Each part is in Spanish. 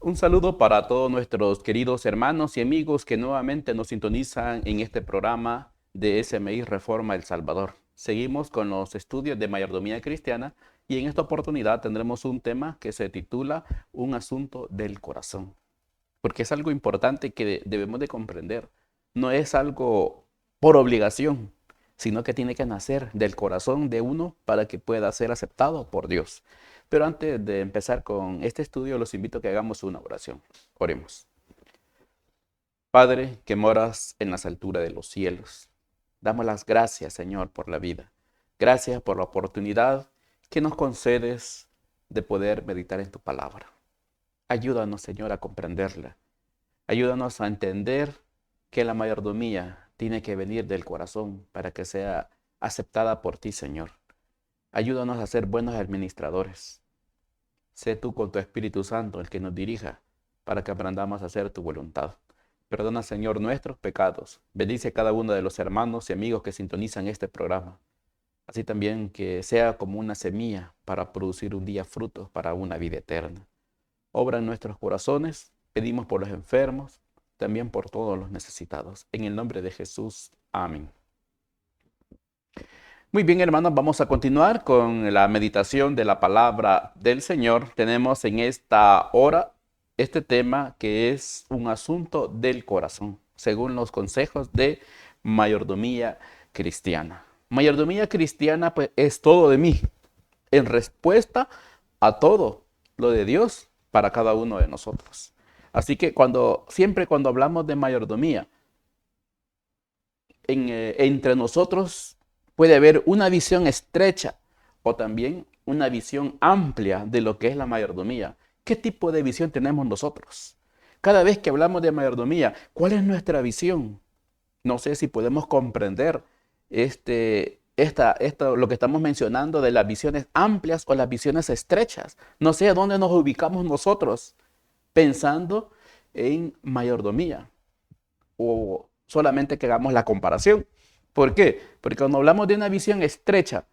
Un saludo para todos nuestros queridos hermanos y amigos que nuevamente nos sintonizan en este programa de SMI Reforma El Salvador. Seguimos con los estudios de mayordomía cristiana y en esta oportunidad tendremos un tema que se titula Un asunto del corazón, porque es algo importante que debemos de comprender. No es algo por obligación, sino que tiene que nacer del corazón de uno para que pueda ser aceptado por Dios. Pero antes de empezar con este estudio, los invito a que hagamos una oración. Oremos. Padre, que moras en las alturas de los cielos, damos las gracias, Señor, por la vida. Gracias por la oportunidad que nos concedes de poder meditar en tu palabra. Ayúdanos, Señor, a comprenderla. Ayúdanos a entender que la mayordomía tiene que venir del corazón para que sea aceptada por ti, Señor. Ayúdanos a ser buenos administradores. Sé tú con tu Espíritu Santo el que nos dirija para que aprendamos a hacer tu voluntad. Perdona, Señor, nuestros pecados. Bendice a cada uno de los hermanos y amigos que sintonizan este programa. Así también que sea como una semilla para producir un día frutos para una vida eterna. Obra en nuestros corazones. Pedimos por los enfermos, también por todos los necesitados. En el nombre de Jesús. Amén. Muy bien, hermanos, vamos a continuar con la meditación de la palabra del Señor. Tenemos en esta hora este tema que es un asunto del corazón, según los consejos de mayordomía cristiana. Mayordomía cristiana, pues, es todo de mí, en respuesta a todo lo de Dios para cada uno de nosotros. Así que siempre cuando hablamos de mayordomía, entre nosotros puede haber una visión estrecha o también una visión amplia de lo que es la mayordomía. ¿Qué tipo de visión tenemos nosotros? Cada vez que hablamos de mayordomía, ¿cuál es nuestra visión? No sé si podemos comprender lo que estamos mencionando de las visiones amplias o las visiones estrechas. No sé dónde nos ubicamos nosotros pensando en mayordomía o solamente que hagamos la comparación. ¿Por qué? Porque cuando hablamos de una visión estrecha,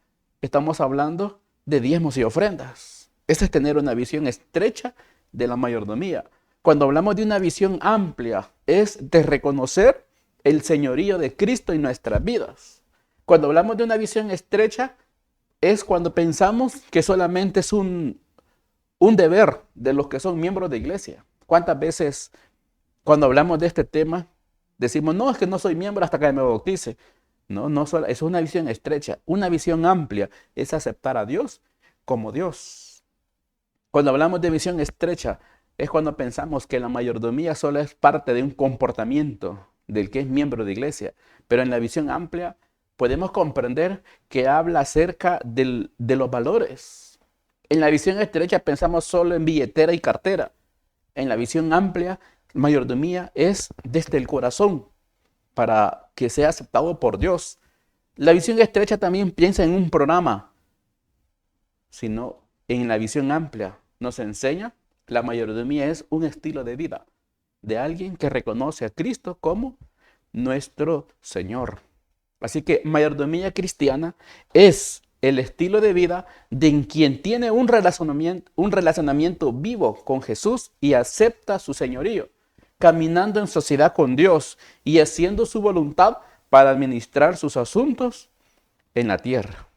estamos hablando de diezmos y ofrendas. Ese es tener una visión estrecha de la mayordomía. Cuando hablamos de una visión amplia, es de reconocer el señorío de Cristo en nuestras vidas. Cuando hablamos de una visión estrecha, es cuando pensamos que solamente es un deber de los que son miembros de iglesia. ¿Cuántas veces cuando hablamos de este tema decimos, no, es que no soy miembro hasta que me bautice? No, no, es una visión estrecha. Una visión amplia es aceptar a Dios como Dios. Cuando hablamos de visión estrecha, es cuando pensamos que la mayordomía solo es parte de un comportamiento del que es miembro de iglesia. Pero en la visión amplia podemos comprender que habla acerca de los valores. En la visión estrecha pensamos solo en billetera y cartera. En la visión amplia, mayordomía es desde el corazón para que sea aceptado por Dios. La visión estrecha también piensa en un programa, sino en la visión amplia nos enseña la mayordomía es un estilo de vida de alguien que reconoce a Cristo como nuestro Señor. Así que mayordomía cristiana es el estilo de vida de quien tiene un relacionamiento vivo con Jesús y acepta su señorío, caminando en sociedad con Dios y haciendo su voluntad para administrar sus asuntos en la tierra.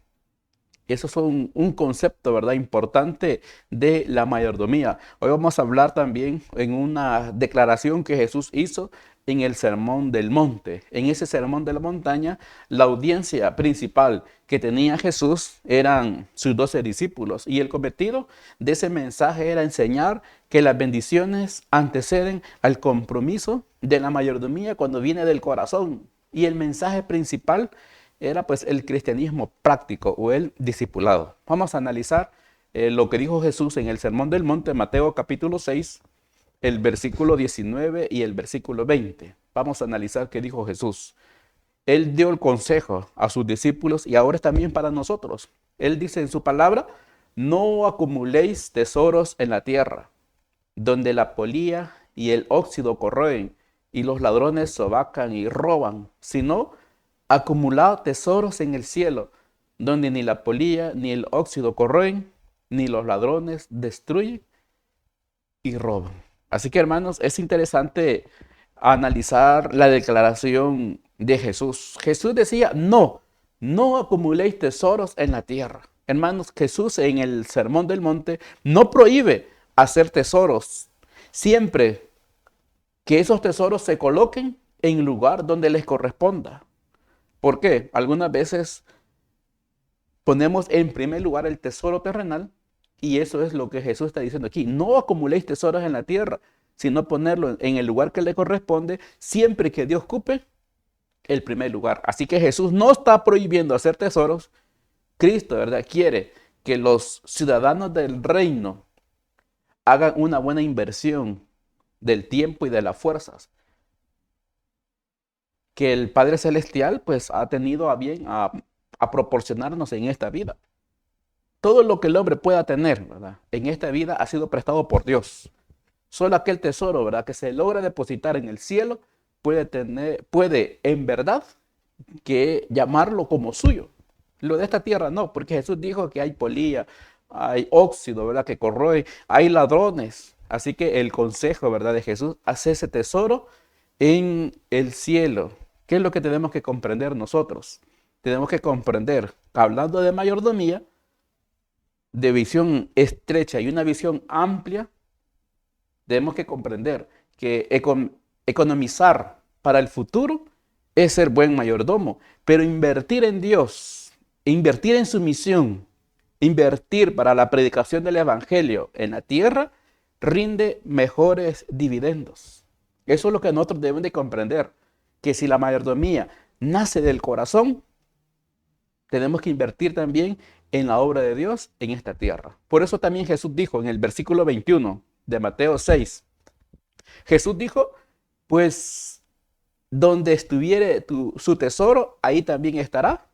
Eso es un concepto, ¿verdad? Importante de la mayordomía. Hoy vamos a hablar también en una declaración que Jesús hizo en el Sermón del Monte. En ese Sermón de la Montaña, la audiencia principal que tenía Jesús eran sus 12 discípulos. Y el cometido de ese mensaje era enseñar que las bendiciones anteceden al compromiso de la mayordomía cuando viene del corazón. Y el mensaje principal era pues el cristianismo práctico o el discipulado. Vamos a analizar lo que dijo Jesús en el Sermón del Monte, Mateo capítulo 6, el versículo 19 y el versículo 20. Vamos a analizar qué dijo Jesús. Él dio el consejo a sus discípulos y ahora es también para nosotros. Él dice en su palabra, no acumuléis tesoros en la tierra, donde la polía y el óxido corroen y los ladrones sobacan y roban, sino acumulad tesoros en el cielo, donde ni la polilla ni el óxido corroen, ni los ladrones destruyen y roban. Así que hermanos, es interesante analizar la declaración de Jesús. Jesús decía, no, no acumuléis tesoros en la tierra. Hermanos, Jesús en el Sermón del Monte no prohíbe hacer tesoros, siempre que esos tesoros se coloquen en lugar donde les corresponda. ¿Por qué? Algunas veces ponemos en primer lugar el tesoro terrenal y eso es lo que Jesús está diciendo aquí. No acumuléis tesoros en la tierra, sino ponerlo en el lugar que le corresponde siempre que Dios ocupe el primer lugar. Así que Jesús no está prohibiendo hacer tesoros. Cristo, ¿verdad? Quiere que los ciudadanos del reino hagan una buena inversión del tiempo y de las fuerzas que el Padre Celestial pues ha tenido a bien a proporcionarnos en esta vida. Todo lo que el hombre pueda tener, ¿verdad? En esta vida ha sido prestado por Dios. Solo aquel tesoro, ¿verdad? Que se logra depositar en el cielo puede en verdad que llamarlo como suyo. Lo de esta tierra no, porque Jesús dijo que hay polilla, hay óxido, ¿verdad? Que corroe, hay ladrones. Así que el consejo, ¿verdad? De Jesús, hace ese tesoro en el cielo. ¿Qué es lo que tenemos que comprender nosotros? Tenemos que comprender, hablando de mayordomía, de visión estrecha y una visión amplia, tenemos que comprender que economizar para el futuro es ser buen mayordomo, pero invertir en Dios, invertir en su misión, invertir para la predicación del evangelio en la tierra, rinde mejores dividendos. Eso es lo que nosotros debemos de comprender, que si la mayordomía nace del corazón, tenemos que invertir también en la obra de Dios en esta tierra. Por eso también Jesús dijo en el versículo 21 de Mateo 6, Jesús dijo, pues donde estuviere su tesoro, ahí también estará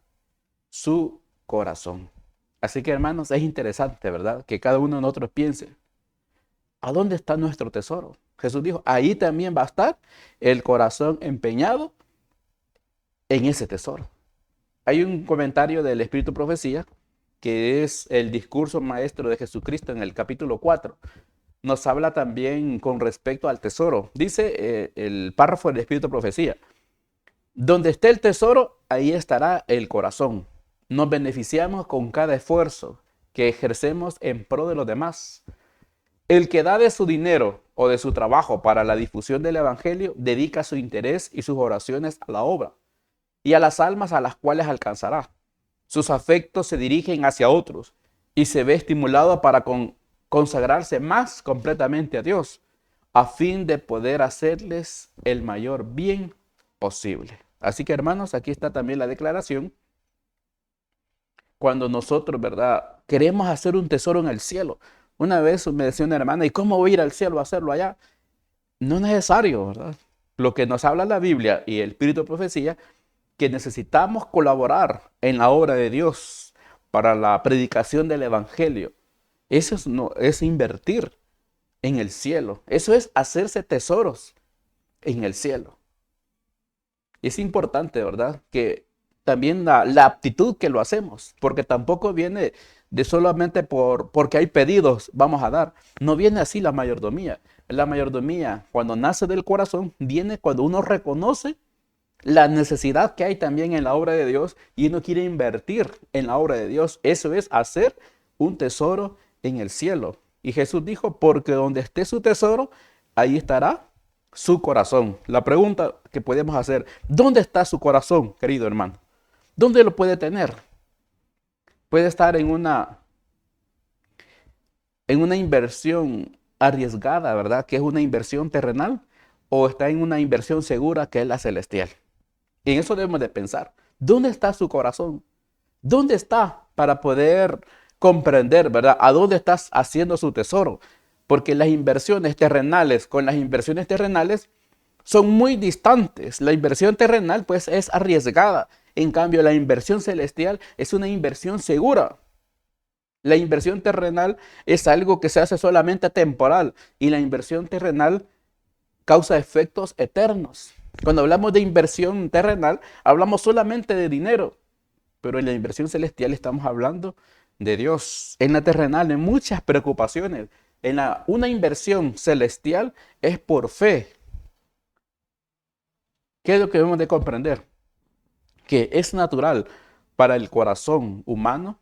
su corazón. Así que hermanos, es interesante, ¿verdad? Que cada uno de nosotros piense, ¿a dónde está nuestro tesoro? Jesús dijo, ahí también va a estar el corazón empeñado en ese tesoro. Hay un comentario del Espíritu Profecía, que es el discurso maestro de Jesucristo en el capítulo 4. Nos habla también con respecto al tesoro. Dice el párrafo del Espíritu Profecía, donde esté el tesoro, ahí estará el corazón. Nos beneficiamos con cada esfuerzo que ejercemos en pro de los demás. El que da de su dinero o de su trabajo para la difusión del Evangelio, dedica su interés y sus oraciones a la obra y a las almas a las cuales alcanzará. Sus afectos se dirigen hacia otros y se ve estimulado para consagrarse más completamente a Dios, a fin de poder hacerles el mayor bien posible. Así que hermanos, aquí está también la declaración. Cuando nosotros, ¿verdad? Queremos hacer un tesoro en el cielo. Una vez me decía una hermana, ¿y cómo voy a ir al cielo a hacerlo allá? No es necesario, ¿verdad? Lo que nos habla la Biblia y el Espíritu de Profecía, que necesitamos colaborar en la obra de Dios para la predicación del Evangelio. Eso es invertir en el cielo. Eso es hacerse tesoros en el cielo. Es importante, ¿verdad? Que también la aptitud que lo hacemos, porque tampoco viene de solamente porque hay pedidos, vamos a dar. No viene así la mayordomía. La mayordomía, cuando nace del corazón, viene cuando uno reconoce la necesidad que hay también en la obra de Dios y uno quiere invertir en la obra de Dios. Eso es hacer un tesoro en el cielo. Y Jesús dijo, porque donde esté su tesoro, ahí estará su corazón. La pregunta que podemos hacer, ¿dónde está su corazón, querido hermano? ¿Dónde lo puede tener? Puede estar en una inversión arriesgada, ¿verdad? Que es una inversión terrenal, o está en una inversión segura que es la celestial. En eso debemos de pensar. ¿Dónde está su corazón? ¿Dónde está para poder comprender, ¿verdad? ¿A dónde estás haciendo su tesoro? Porque las inversiones terrenales con las inversiones terrenales son muy distantes. La inversión terrenal pues es arriesgada. En cambio, la inversión celestial es una inversión segura. La inversión terrenal es algo que se hace solamente temporal y la inversión terrenal causa efectos eternos. Cuando hablamos de inversión terrenal, hablamos solamente de dinero, pero en la inversión celestial estamos hablando de Dios. En la terrenal hay muchas preocupaciones, una inversión celestial es por fe. ¿Qué es lo que debemos de comprender? Que es natural para el corazón humano,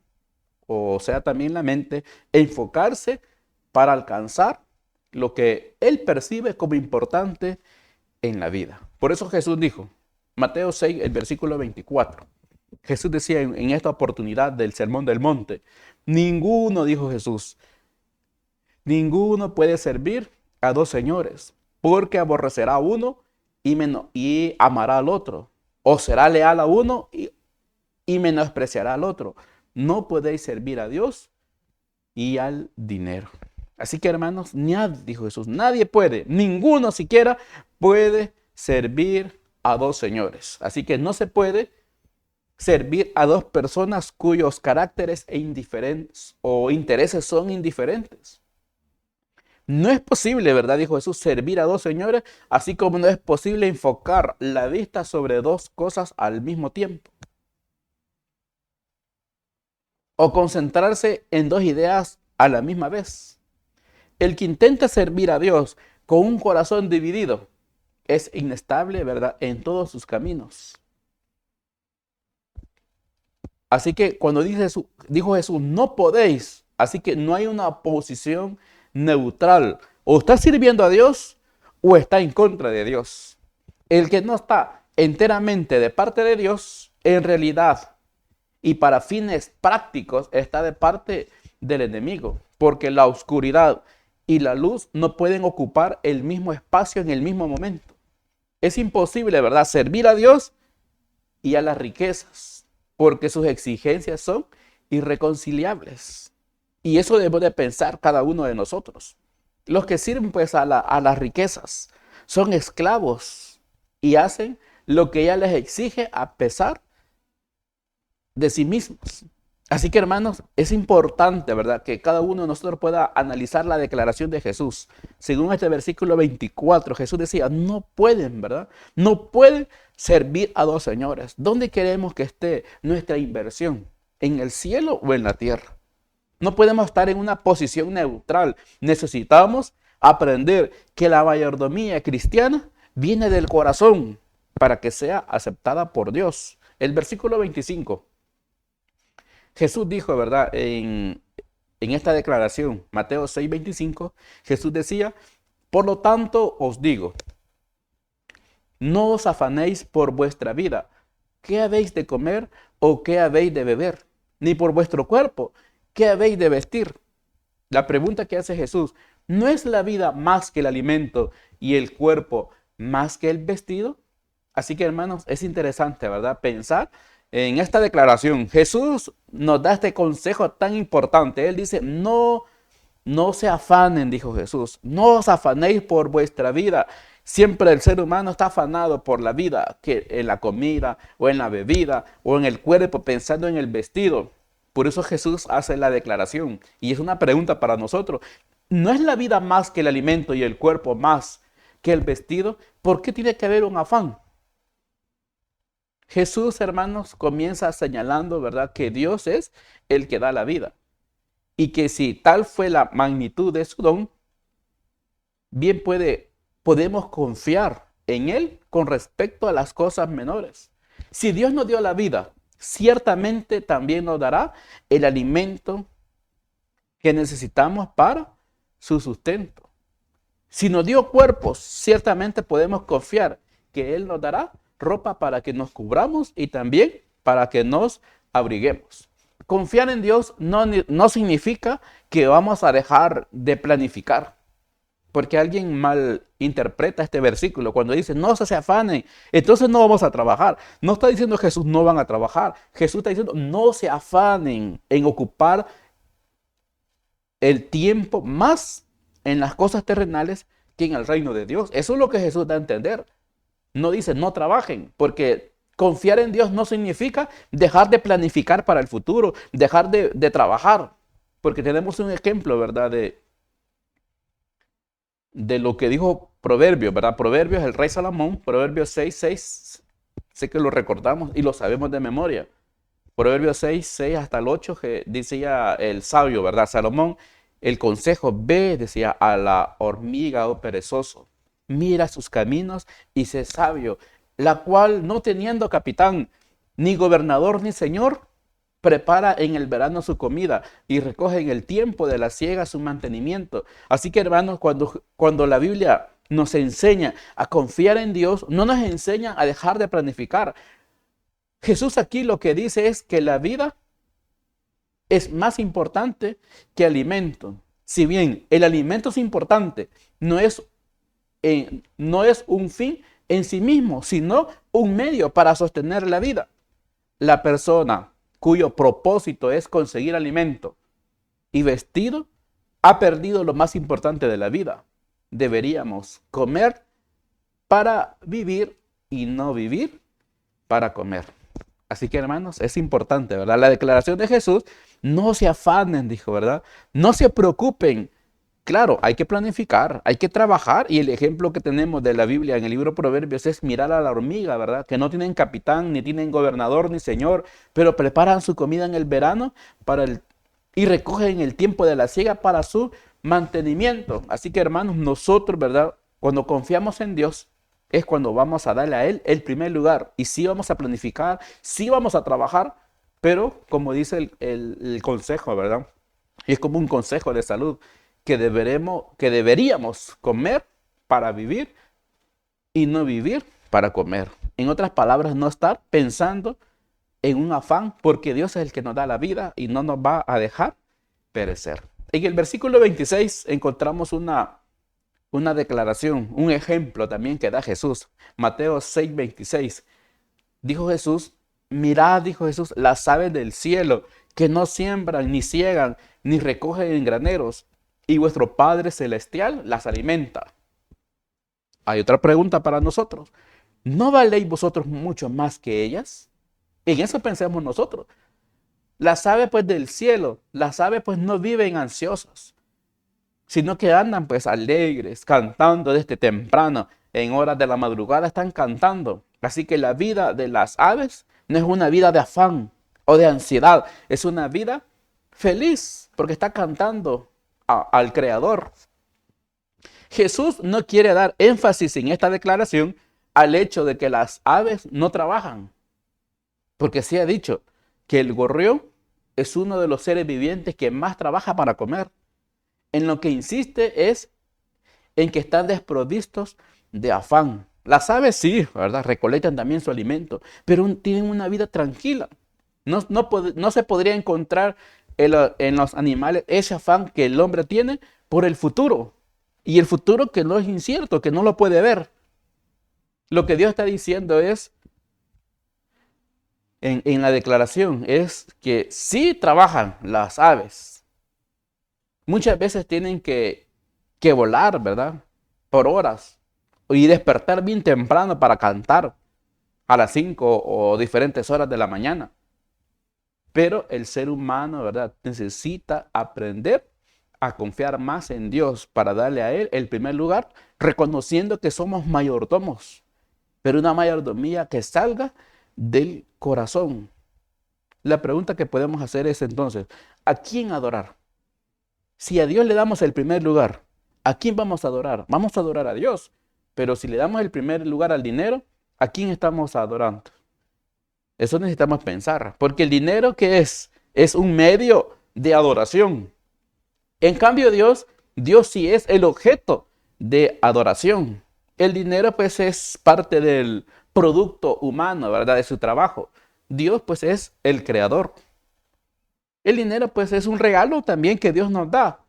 o sea, también la mente, enfocarse para alcanzar lo que él percibe como importante en la vida. Por eso Jesús dijo, Mateo 6, el versículo 24. Jesús decía en esta oportunidad del Sermón del Monte, ninguno, dijo Jesús, ninguno puede servir a dos señores, porque aborrecerá a uno y amará al otro, o será leal a uno y menospreciará al otro. No podéis servir a Dios y al dinero. Así que hermanos, nadie, dijo Jesús, nadie puede, ninguno siquiera puede servir a dos señores. Así que no se puede servir a dos personas cuyos caracteres e indiferentes o intereses son indiferentes. No es posible, ¿verdad? Dijo Jesús, servir a dos señores, así como no es posible enfocar la vista sobre dos cosas al mismo tiempo. O concentrarse en dos ideas a la misma vez. El que intenta servir a Dios con un corazón dividido es inestable, ¿verdad? En todos sus caminos. Así que cuando dijo Jesús, no podéis, así que no hay una posición neutral. O está sirviendo a Dios o está en contra de Dios. El que no está enteramente de parte de Dios, en realidad y para fines prácticos, está de parte del enemigo. Porque la oscuridad y la luz no pueden ocupar el mismo espacio en el mismo momento. Es imposible, ¿verdad?, servir a Dios y a las riquezas, porque sus exigencias son irreconciliables. Y eso debemos de pensar cada uno de nosotros. Los que sirven pues a las riquezas son esclavos y hacen lo que ella les exige a pesar de sí mismos. Así que hermanos, es importante, ¿verdad?, que cada uno de nosotros pueda analizar la declaración de Jesús. Según este versículo 24, Jesús decía, no pueden, ¿verdad? No pueden servir a dos señores. ¿Dónde queremos que esté nuestra inversión? ¿En el cielo o en la tierra? No podemos estar en una posición neutral. Necesitamos aprender que la mayordomía cristiana viene del corazón para que sea aceptada por Dios. El versículo 25. Jesús dijo, ¿verdad? En esta declaración, Mateo 6:25, Jesús decía, por lo tanto os digo, no os afanéis por vuestra vida, qué habéis de comer o qué habéis de beber, ni por vuestro cuerpo, qué habéis de vestir. La pregunta que hace Jesús, ¿no es la vida más que el alimento y el cuerpo más que el vestido? Así que hermanos, es interesante, ¿verdad?, pensar en esta declaración. Jesús nos da este consejo tan importante. Él dice, no se afanen, dijo Jesús, no os afanéis por vuestra vida. Siempre el ser humano está afanado por la vida, que en la comida o en la bebida o en el cuerpo, pensando en el vestido. Por eso Jesús hace la declaración y es una pregunta para nosotros. ¿No es la vida más que el alimento y el cuerpo más que el vestido? ¿Por qué tiene que haber un afán? Jesús, hermanos, comienza señalando, ¿verdad?, que Dios es el que da la vida. Y que si tal fue la magnitud de su don, bien podemos confiar en Él con respecto a las cosas menores. Si Dios nos dio la vida, ciertamente también nos dará el alimento que necesitamos para su sustento. Si nos dio cuerpos, ciertamente podemos confiar que Él nos dará ropa para que nos cubramos y también para que nos abriguemos. Confiar en Dios no significa que vamos a dejar de planificar, porque alguien mal interpreta este versículo cuando dice no se afanen, entonces no vamos a trabajar. No está diciendo Jesús no van a trabajar. Jesús está diciendo no se afanen en ocupar el tiempo más en las cosas terrenales que en el reino de Dios. Eso es lo que Jesús da a entender. No dice no trabajen, porque confiar en Dios no significa dejar de planificar para el futuro, dejar de trabajar, porque tenemos un ejemplo, ¿verdad?, de lo que dijo Proverbios, ¿verdad? Proverbios, el rey Salomón, Proverbios 6:6, sé que lo recordamos y lo sabemos de memoria. Proverbios 6:6 hasta el 8, que decía el sabio, ¿verdad?, Salomón, el consejo: ve, decía, a la hormiga, oh perezoso, mira sus caminos y sé sabio, la cual, no teniendo capitán, ni gobernador, ni señor, prepara en el verano su comida y recoge en el tiempo de la siega su mantenimiento. Así que, hermanos, cuando la Biblia nos enseña a confiar en Dios, no nos enseña a dejar de planificar. Jesús aquí lo que dice es que la vida es más importante que alimento. Si bien el alimento es importante, no es un fin en sí mismo, sino un medio para sostener la vida. La persona cuyo propósito es conseguir alimento y vestido ha perdido lo más importante de la vida. Deberíamos comer para vivir y no vivir para comer. Así que, hermanos, es importante, ¿verdad? La declaración de Jesús: no se afanen, dijo, ¿verdad? No se preocupen. Claro, hay que planificar, hay que trabajar, y el ejemplo que tenemos de la Biblia en el libro de Proverbios es mirar a la hormiga, ¿verdad? Que no tienen capitán, ni tienen gobernador, ni señor, pero preparan su comida en el verano y recogen el tiempo de la siega para su mantenimiento. Así que, hermanos, nosotros, ¿verdad? Cuando confiamos en Dios, es cuando vamos a darle a Él el primer lugar. Y sí vamos a planificar, sí vamos a trabajar, pero como dice el consejo, ¿verdad? Y es como un consejo de salud, que deberíamos comer para vivir y no vivir para comer. En otras palabras, no estar pensando en un afán, porque Dios es el que nos da la vida y no nos va a dejar perecer. En el versículo 26 encontramos una declaración, un ejemplo también que da Jesús. Mateo 6:26. Dijo Jesús: mirad, dijo Jesús, las aves del cielo, que no siembran, ni ciegan, ni recogen en graneros, y vuestro Padre Celestial las alimenta. Hay otra pregunta para nosotros: ¿no valéis vosotros mucho más que ellas? En eso pensemos nosotros. Las aves pues del cielo, las aves pues no viven ansiosas, sino que andan pues alegres, cantando desde temprano, en horas de la madrugada están cantando. Así que la vida de las aves no es una vida de afán o de ansiedad, es una vida feliz porque está cantando al Creador. Jesús no quiere dar énfasis en esta declaración al hecho de que las aves no trabajan, porque se ha dicho que el gorrión es uno de los seres vivientes que más trabaja para comer. En lo que insiste es en que están desprovistos de afán. Las aves sí, ¿verdad? Recolectan también su alimento, pero tienen una vida tranquila. No se podría encontrar en los animales ese afán que el hombre tiene por el futuro. Y el futuro que no es incierto, que no lo puede ver. Lo que Dios está diciendo es, en la declaración, es que sí trabajan las aves. Muchas veces tienen que volar, ¿verdad? Por horas. Y despertar bien temprano para cantar a las 5 o diferentes horas de la mañana. Pero el ser humano, ¿verdad? Necesita aprender a confiar más en Dios para darle a Él el primer lugar, reconociendo que somos mayordomos, pero una mayordomía que salga del corazón. La pregunta que podemos hacer es entonces: ¿a quién adorar? Si a Dios le damos el primer lugar, ¿a quién vamos a adorar? Vamos a adorar a Dios. Pero si le damos el primer lugar al dinero, ¿a quién estamos adorando? Eso necesitamos pensar, porque el dinero, ¿qué es? Es un medio de adoración. En cambio, Dios sí es el objeto de adoración. El dinero pues es parte del producto humano, ¿verdad? De su trabajo. Dios pues es el creador. El dinero pues es un regalo también que Dios nos da.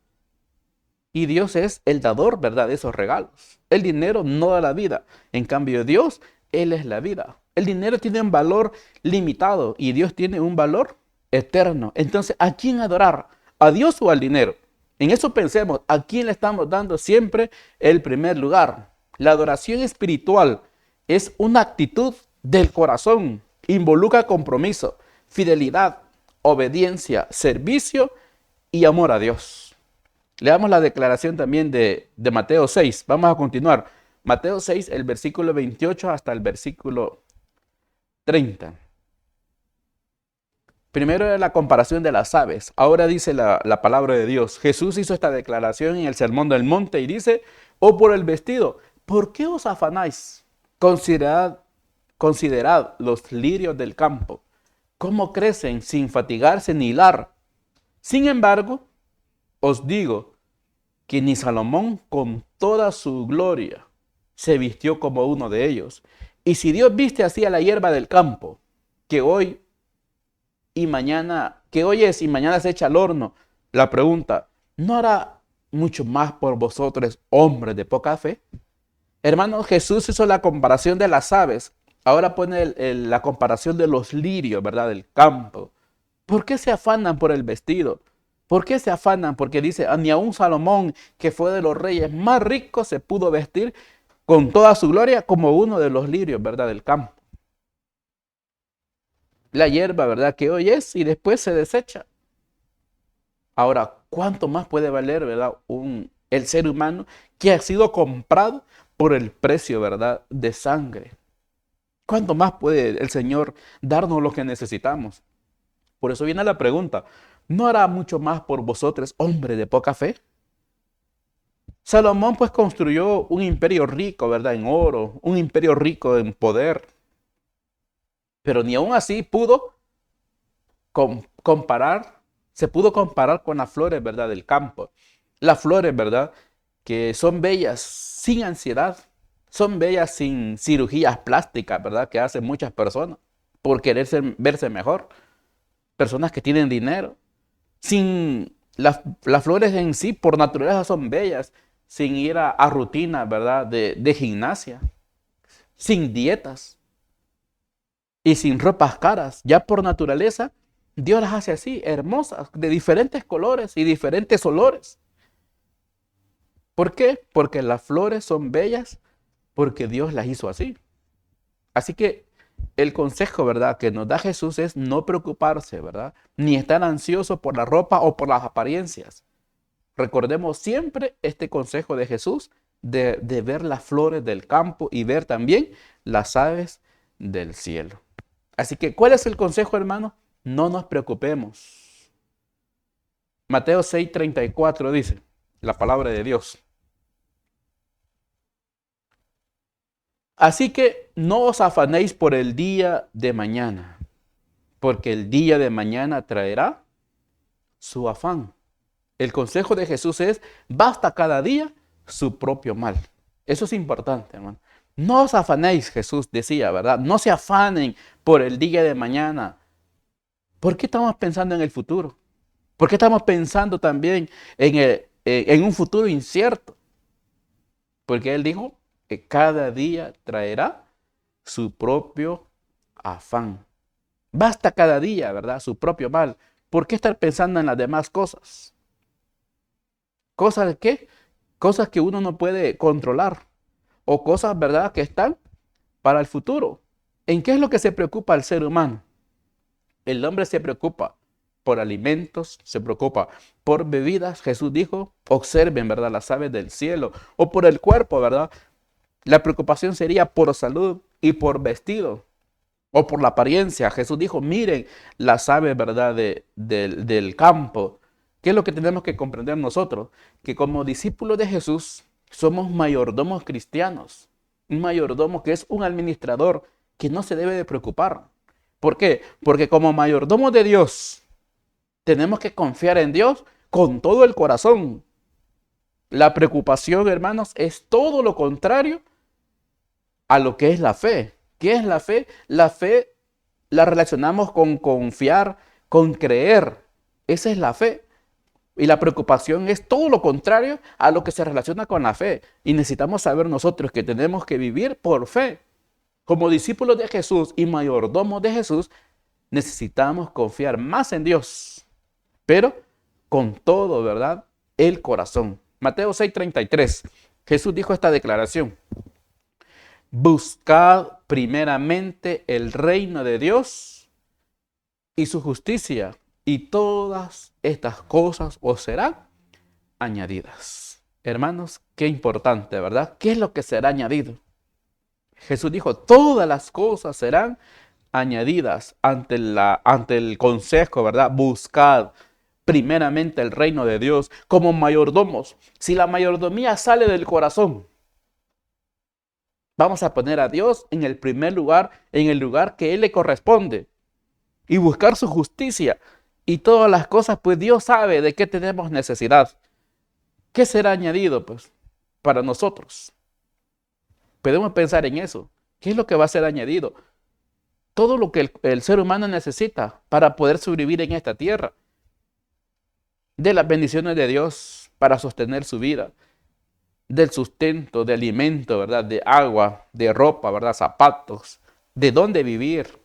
Y Dios es el dador, ¿verdad? De esos regalos. El dinero no da la vida. En cambio, Dios, Él es la vida. El dinero tiene un valor limitado y Dios tiene un valor eterno. Entonces, ¿a quién adorar? ¿A Dios o al dinero? En eso pensemos: ¿a quién le estamos dando siempre el primer lugar? La adoración espiritual es una actitud del corazón. Involucra compromiso, fidelidad, obediencia, servicio y amor a Dios. Leamos la declaración también de Mateo 6. Vamos a continuar. Mateo 6, el versículo 28 hasta el versículo 30. Primero era la comparación de las aves. Ahora dice la palabra de Dios. Jesús hizo esta declaración en el Sermón del Monte y dice, o por el vestido, ¿por qué os afanáis? Considerad los lirios del campo, cómo crecen sin fatigarse ni hilar. Sin embargo, os digo que ni Salomón con toda su gloria se vistió como uno de ellos. Y si Dios viste así a la hierba del campo, que hoy y mañana, que hoy es y mañana se echa al horno, la pregunta, ¿no hará mucho más por vosotros, hombres de poca fe? Hermanos, Jesús hizo la comparación de las aves. Ahora pone la comparación de los lirios, ¿verdad? Del campo. ¿Por qué se afanan por el vestido? ¿Por qué se afanan? Porque dice, ni aun Salomón, que fue de los reyes más ricos, se pudo vestir con toda su gloria como uno de los lirios, ¿verdad? Del campo. La hierba, ¿verdad? Que hoy es y después se desecha. Ahora, ¿cuánto más puede valer, ¿verdad? El ser humano que ha sido comprado por el precio, ¿verdad? De sangre. ¿Cuánto más puede el Señor darnos lo que necesitamos? Por eso viene la pregunta, ¿no hará mucho más por vosotros, hombre de poca fe? Salomón pues construyó un imperio rico, ¿verdad? En oro, un imperio rico en poder, pero ni aún así pudo comparar, se pudo comparar con las flores, ¿verdad? Del campo. Las flores, ¿verdad? Que son bellas sin ansiedad, son bellas sin cirugías plásticas, ¿verdad? Que hacen muchas personas por querer verse mejor. Personas que tienen dinero. Sin las flores en sí, por naturaleza, son bellas, sin ir a rutinas, ¿verdad? De gimnasia, sin dietas y sin ropas caras. Ya por naturaleza, Dios las hace así, hermosas, de diferentes colores y diferentes olores. ¿Por qué? Porque las flores son bellas, porque Dios las hizo así. Así que el consejo, ¿verdad?, que nos da Jesús es no preocuparse, ¿verdad? Ni estar ansioso por la ropa o por las apariencias. Recordemos siempre este consejo de Jesús de ver las flores del campo y ver también las aves del cielo. Así que, ¿cuál es el consejo, hermano? No nos preocupemos. Mateo 6:34 dice, la palabra de Dios. Así que no os afanéis por el día de mañana, porque el día de mañana traerá su afán. El consejo de Jesús es, basta cada día su propio mal. Eso es importante, hermano. No os afanéis, Jesús decía, ¿verdad? No se afanen por el día de mañana. ¿Por qué estamos pensando en el futuro? ¿Por qué estamos pensando también en un futuro incierto? Porque Él dijo que cada día traerá su propio afán. Basta cada día, ¿verdad? Su propio mal. ¿Por qué estar pensando en las demás cosas? ¿Cosas de qué? Cosas que uno no puede controlar. O cosas, ¿verdad?, que están para el futuro. ¿En qué es lo que se preocupa el ser humano? El hombre se preocupa por alimentos, se preocupa por bebidas. Jesús dijo, observen, ¿verdad?, las aves del cielo. O por el cuerpo, ¿verdad? La preocupación sería por salud y por vestido. O por la apariencia. Jesús dijo, miren las aves, ¿verdad?, del campo. ¿Qué es lo que tenemos que comprender nosotros? Que como discípulos de Jesús somos mayordomos cristianos. Un mayordomo que es un administrador que no se debe de preocupar. ¿Por qué? Porque como mayordomos de Dios tenemos que confiar en Dios con todo el corazón. La preocupación, hermanos, es todo lo contrario a lo que es la fe. ¿Qué es la fe? La fe la relacionamos con confiar, con creer. Esa es la fe. Y la preocupación es todo lo contrario a lo que se relaciona con la fe. Y necesitamos saber nosotros que tenemos que vivir por fe. Como discípulos de Jesús y mayordomos de Jesús, necesitamos confiar más en Dios, pero con todo, ¿verdad?, el corazón. Mateo 6:33. Jesús dijo esta declaración. Buscad primeramente el reino de Dios y su justicia, y todas estas cosas os serán añadidas. Hermanos, qué importante, ¿verdad? ¿Qué es lo que será añadido? Jesús dijo, todas las cosas serán añadidas ante el consejo, ¿verdad? Buscad primeramente el reino de Dios como mayordomos. Si la mayordomía sale del corazón, vamos a poner a Dios en el primer lugar, en el lugar que Él le corresponde, y buscar su justicia y todas las cosas, pues Dios sabe de qué tenemos necesidad. ¿Qué será añadido, pues, para nosotros? Podemos pensar en eso. ¿Qué es lo que va a ser añadido? Todo lo que el ser humano necesita para poder sobrevivir en esta tierra, de las bendiciones de Dios para sostener su vida, del sustento, de alimento, ¿verdad? De agua, de ropa, ¿verdad? Zapatos, de dónde vivir.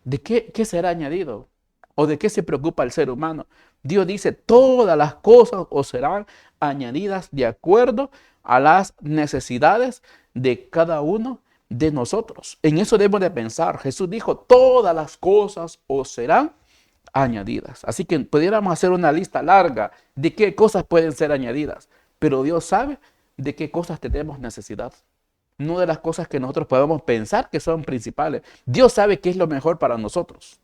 ¿De qué será añadido? ¿O de qué se preocupa el ser humano? Dios dice, todas las cosas os serán añadidas de acuerdo a las necesidades de cada uno de nosotros. En eso debemos de pensar. Jesús dijo, todas las cosas os serán añadidas. Así que pudiéramos hacer una lista larga de qué cosas pueden ser añadidas, pero Dios sabe de qué cosas tenemos necesidad. No de las cosas que nosotros podemos pensar que son principales. Dios sabe qué es lo mejor para nosotros.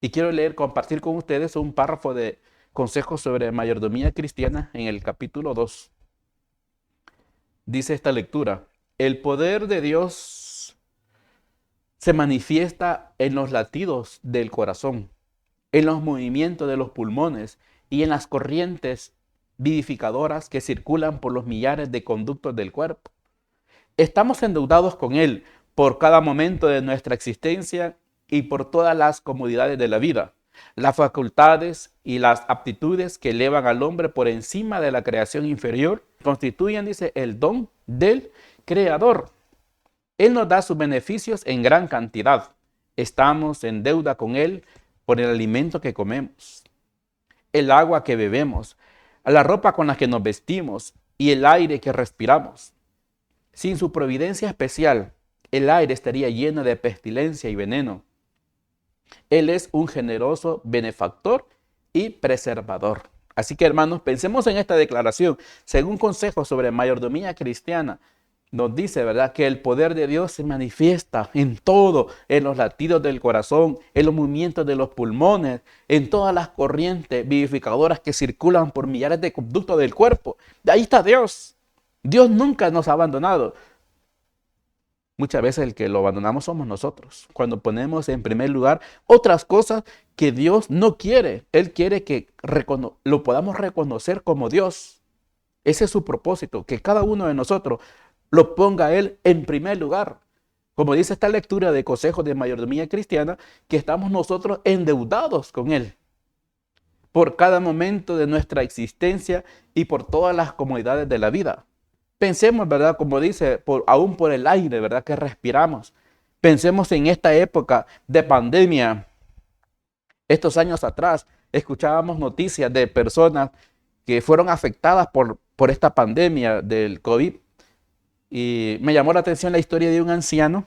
Y quiero compartir con ustedes un párrafo de consejos sobre mayordomía cristiana en el capítulo 2. Dice esta lectura, el poder de Dios se manifiesta en los latidos del corazón, en los movimientos de los pulmones y en las corrientes vivificadoras que circulan por los millares de conductos del cuerpo. Estamos endeudados con Él por cada momento de nuestra existencia y por todas las comodidades de la vida, las facultades y las aptitudes que elevan al hombre por encima de la creación inferior, constituyen, dice, el don del Creador. Él nos da sus beneficios en gran cantidad. Estamos en deuda con Él por el alimento que comemos, el agua que bebemos, la ropa con la que nos vestimos y el aire que respiramos. Sin su providencia especial, el aire estaría lleno de pestilencia y veneno. Él es un generoso benefactor y preservador. Así que, hermanos, pensemos en esta declaración. Según consejo sobre mayordomía cristiana, nos dice, ¿verdad?, que el poder de Dios se manifiesta en todo, en los latidos del corazón, en los movimientos de los pulmones, en todas las corrientes vivificadoras que circulan por millares de conductos del cuerpo. De ahí está Dios. Dios nunca nos ha abandonado. Muchas veces el que lo abandonamos somos nosotros, cuando ponemos en primer lugar otras cosas que Dios no quiere. Él quiere que lo podamos reconocer como Dios. Ese es su propósito, que cada uno de nosotros lo ponga a Él en primer lugar. Como dice esta lectura de consejos de mayordomía cristiana, que estamos nosotros endeudados con Él por cada momento de nuestra existencia y por todas las comodidades de la vida. Pensemos, ¿verdad? Como dice, aún por el aire, ¿verdad? Que respiramos. Pensemos en esta época de pandemia. Estos años atrás escuchábamos noticias de personas que fueron afectadas por esta pandemia del COVID. Y me llamó la atención la historia de un anciano.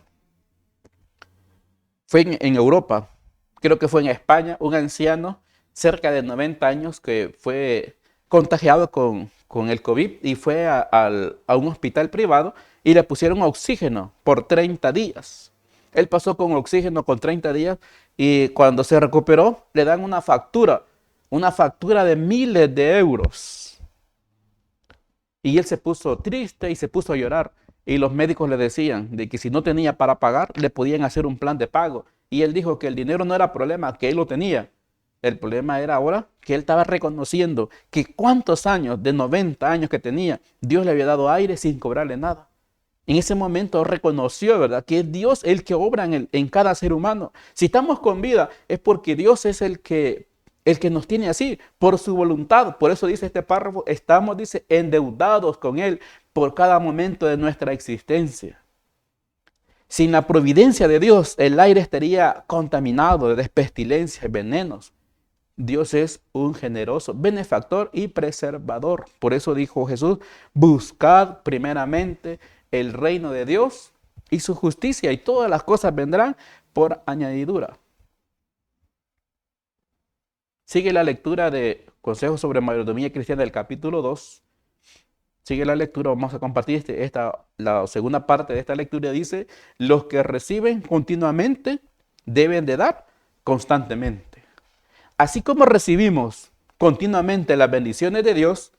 Fue en Europa, creo que fue en España, un anciano cerca de 90 años que fue contagiado con el COVID y fue a un hospital privado y le pusieron oxígeno por 30 días. Él pasó con oxígeno con 30 días y cuando se recuperó le dan una factura de miles de euros. Y él se puso triste y se puso a llorar. Y los médicos le decían de que si no tenía para pagar, le podían hacer un plan de pago. Y él dijo que el dinero no era problema, que él lo tenía. El problema era ahora que él estaba reconociendo que cuántos años, de 90 años que tenía, Dios le había dado aire sin cobrarle nada. En ese momento reconoció, ¿verdad?, que es Dios el que obra en cada ser humano. Si estamos con vida es porque Dios es el que nos tiene así, por su voluntad. Por eso dice este párrafo, estamos, dice, endeudados con Él por cada momento de nuestra existencia. Sin la providencia de Dios, el aire estaría contaminado de pestilencias y venenos. Dios es un generoso benefactor y preservador. Por eso dijo Jesús, buscad primeramente el reino de Dios y su justicia, y todas las cosas vendrán por añadidura. Sigue la lectura de Consejos sobre Mayordomía Cristiana del capítulo 2. Sigue la lectura, vamos a compartir la segunda parte de esta lectura. Dice, los que reciben continuamente deben de dar constantemente. Así como recibimos continuamente las bendiciones de Dios,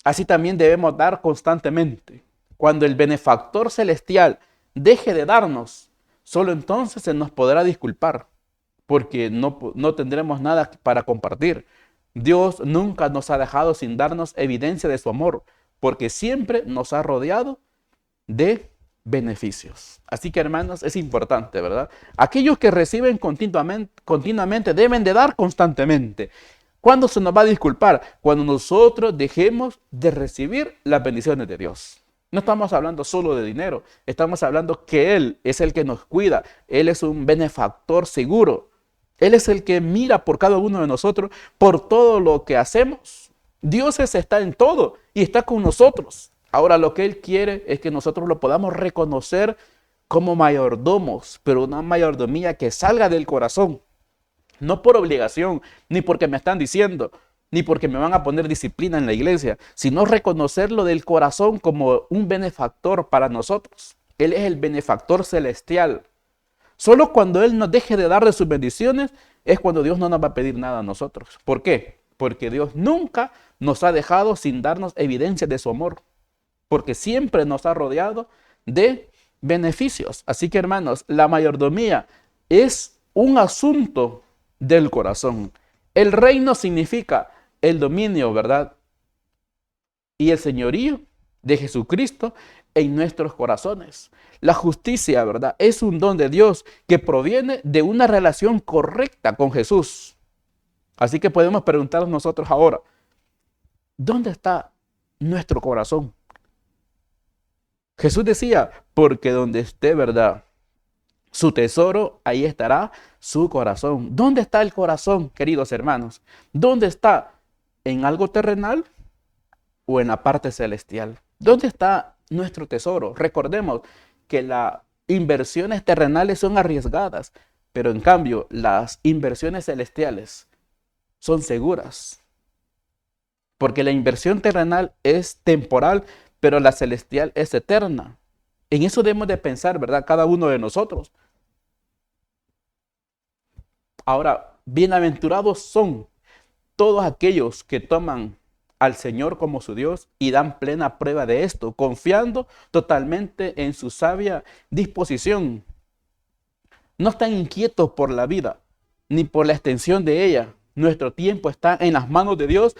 así también debemos dar constantemente. Cuando el benefactor celestial deje de darnos, solo entonces se nos podrá disculpar, porque no tendremos nada para compartir. Dios nunca nos ha dejado sin darnos evidencia de su amor, porque siempre nos ha rodeado de beneficios. Así que, hermanos, es importante, ¿verdad? Aquellos que reciben continuamente deben de dar constantemente. ¿Cuándo se nos va a disculpar? Cuando nosotros dejemos de recibir las bendiciones de Dios. No estamos hablando solo de dinero, estamos hablando que Él es el que nos cuida, Él es un benefactor seguro, Él es el que mira por cada uno de nosotros, por todo lo que hacemos. Dios está en todo y está con nosotros. Ahora lo que Él quiere es que nosotros lo podamos reconocer como mayordomos, pero una mayordomía que salga del corazón. No por obligación, ni porque me están diciendo, ni porque me van a poner disciplina en la iglesia, sino reconocerlo del corazón como un benefactor para nosotros. Él es el benefactor celestial. Solo cuando Él nos deje de dar de sus bendiciones es cuando Dios no nos va a pedir nada a nosotros. ¿Por qué? Porque Dios nunca nos ha dejado sin darnos evidencia de su amor, porque siempre nos ha rodeado de beneficios. Así que, hermanos, la mayordomía es un asunto del corazón. El reino significa el dominio, ¿verdad? Y el señorío de Jesucristo en nuestros corazones. La justicia, ¿verdad? Es un don de Dios que proviene de una relación correcta con Jesús. Así que podemos preguntarnos nosotros ahora, ¿dónde está nuestro corazón? Jesús decía, porque donde esté, ¿verdad?, su tesoro, ahí estará su corazón. ¿Dónde está el corazón, queridos hermanos? ¿Dónde está? ¿En algo terrenal o en la parte celestial? ¿Dónde está nuestro tesoro? Recordemos que las inversiones terrenales son arriesgadas, pero en cambio las inversiones celestiales son seguras. Porque la inversión terrenal es temporal, pero la celestial es eterna. En eso debemos de pensar, ¿verdad? Cada uno de nosotros. Ahora, bienaventurados son todos aquellos que toman al Señor como su Dios y dan plena prueba de esto, confiando totalmente en su sabia disposición. No están inquietos por la vida, ni por la extensión de ella. Nuestro tiempo está en las manos de Dios.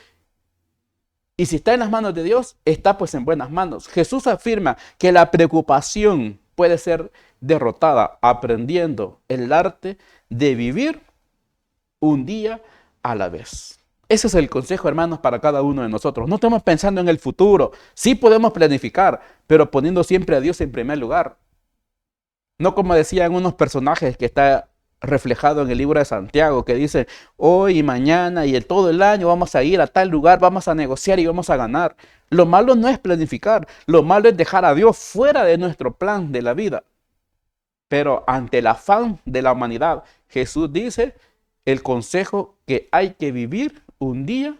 Y si está en las manos de Dios, está pues en buenas manos. Jesús afirma que la preocupación puede ser derrotada aprendiendo el arte de vivir un día a la vez. Ese es el consejo, hermanos, para cada uno de nosotros. No estamos pensando en el futuro. Sí podemos planificar, pero poniendo siempre a Dios en primer lugar. No como decían unos personajes que está reflejado en el libro de Santiago, que dice, hoy y mañana y todo el año vamos a ir a tal lugar, vamos a negociar y vamos a ganar. Lo malo no es planificar, lo malo es dejar a Dios fuera de nuestro plan de la vida. Pero ante el afán de la humanidad, Jesús dice el consejo que hay que vivir un día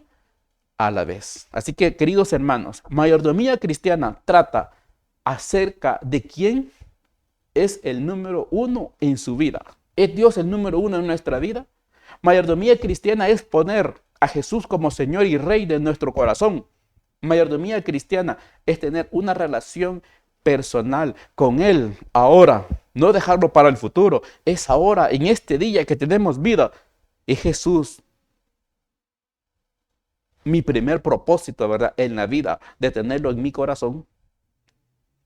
a la vez. Así que, queridos hermanos, mayordomía cristiana trata acerca de quién es el número uno en su vida. ¿Es Dios el número uno en nuestra vida? Mayordomía cristiana es poner a Jesús como Señor y Rey de nuestro corazón. Mayordomía cristiana es tener una relación personal con Él ahora, no dejarlo para el futuro. Es ahora, en este día que tenemos vida. Es Jesús mi primer propósito, ¿verdad?, en la vida, de tenerlo en mi corazón.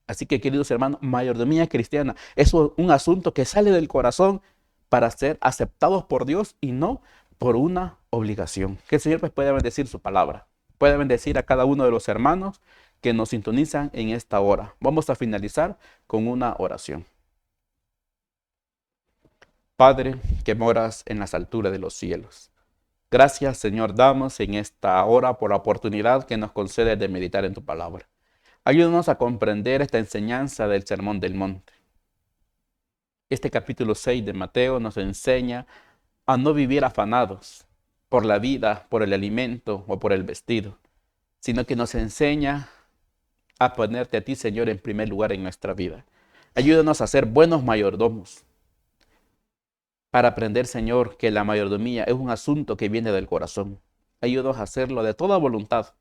Así que, queridos hermanos, mayordomía cristiana es un asunto que sale del corazón para ser aceptados por Dios y no por una obligación. Que el Señor pues pueda bendecir su palabra. Pueda bendecir a cada uno de los hermanos que nos sintonizan en esta hora. Vamos a finalizar con una oración. Padre, que moras en las alturas de los cielos. Gracias, Señor, damos en esta hora por la oportunidad que nos concedes de meditar en tu palabra. Ayúdanos a comprender esta enseñanza del Sermón del Monte. Este capítulo 6 de Mateo nos enseña a no vivir afanados por la vida, por el alimento o por el vestido, sino que nos enseña a ponerte a ti, Señor, en primer lugar en nuestra vida. Ayúdanos a ser buenos mayordomos, para aprender, Señor, que la mayordomía es un asunto que viene del corazón. Ayúdanos a hacerlo de toda voluntad,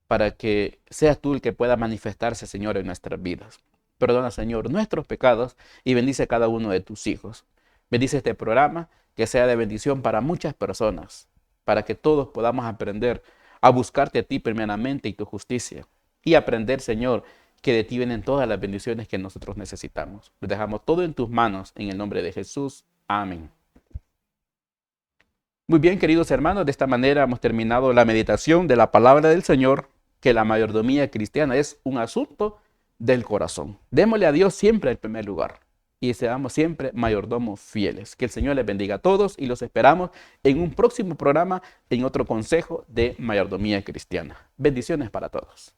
para que seas tú el que pueda manifestarse, Señor, en nuestras vidas. Perdona, Señor, nuestros pecados y bendice a cada uno de tus hijos. Bendice este programa, que sea de bendición para muchas personas, para que todos podamos aprender a buscarte a ti primeramente y tu justicia. Y aprender, Señor, que de ti vienen todas las bendiciones que nosotros necesitamos. Lo dejamos todo en tus manos, en el nombre de Jesús. Amén. Muy bien, queridos hermanos, de esta manera hemos terminado la meditación de la palabra del Señor, que la mayordomía cristiana es un asunto del corazón. Démosle a Dios siempre el primer lugar y seamos siempre mayordomos fieles. Que el Señor les bendiga a todos y los esperamos en un próximo programa, en otro consejo de mayordomía cristiana. Bendiciones para todos.